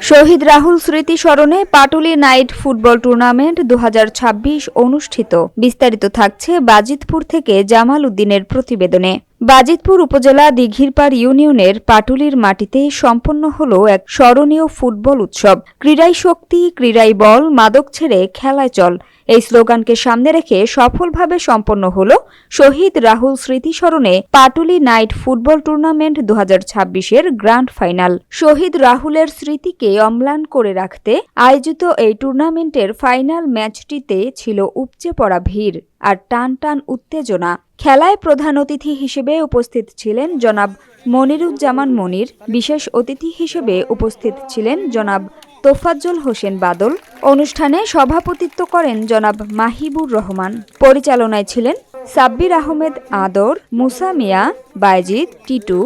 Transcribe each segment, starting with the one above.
শহীদ রাহুল স্মৃতি স্মরণে Patuli night football tournament 2026 অনুষ্ঠিত। বিস্তারিত থাকছে বাজিতপুর থেকে জামাল উদ্দিনের প্রতিবেদনে। বাজিতপুর উপজেলা দিঘিরপাড় ইউনিয়নের পাটুলির মাটিতে সম্পন্ন হল এক স্মরণীয় ফুটবল উৎসব। ক্রীড়াই শক্তি, ক্রীড়াই বল, মাদক ছেড়ে খেলায় চল, এই স্লোগানকে সামনে রেখে সফলভাবে সম্পন্ন হল শহীদ রাহুল স্মৃতি স্মরণে পাটুলি নাইট ফুটবল টুর্নামেন্ট 2026-এর গ্র্যান্ড ফাইনাল। শহীদ রাহুলের স্মৃতিকে অম্লান করে রাখতে আয়োজিত এই টুর্নামেন্টের ফাইনাল ম্যাচটিতে ছিল উপচে পড়া ভিড় আর টান টান উত্তেজনা। খেলায় প্রধান অতিথি হিসেবে উপস্থিত ছিলেন জনাব মনিরুজ্জামান মনির। বিশেষ অতিথি হিসেবে উপস্থিত ছিলেন জনাব তোফাজ্জল হোসেন বাদল। অনুষ্ঠানে সভাপতিত্ব করেন জনাব মাহিবুর রহমান। পরিচালনায় ছিলেন সাব্বির আহমেদ আদর, মুসা মিয়া, বাইজিদ, টিটু,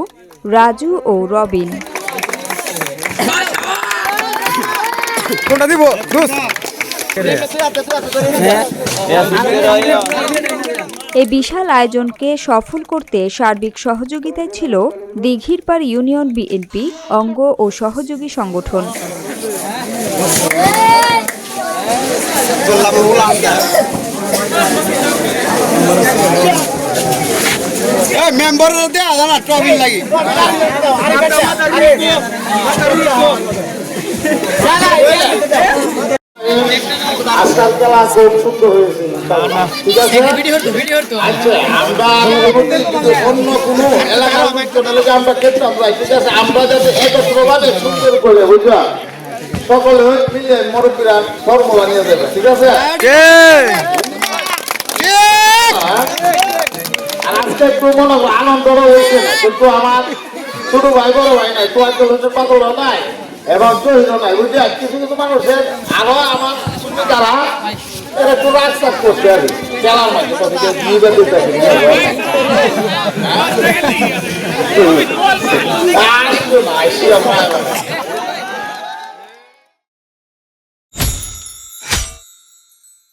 রাজু ও রবিন। এই বিশাল আয়োজনকে সফল করতে সার্বিক সহযোগিতায় ছিল দিঘিরপাড় ইউনিয়ন বিএনপি অঙ্গ ও সহযোগী সংগঠন। আজকাল খেলা খুব সুন্দর হয়েছে, ঠিক আছে। আচ্ছা, আমরা অন্য কোনো এলাকার আমরা খেলতাম, ঠিক আছে। আমরা যাতে একত্রভাবে সুন্দর করে বুঝবা সকলে মিলে মুরব্বীরা ফর্মুলা নিয়ে দেবে, ঠিক আছে। আর আজকে একটু মনে আনন্দ হয়েছে না, কিন্তু আমার ছোট ভাই বড় ভাই নাই, তো পাগল নাই এবং শহীদও নাই, বুঝলি। কিছু কিছু মানুষের আরো আমার যারা এরা একটু রাস্তাত করছে আর কি খেলার মাঝে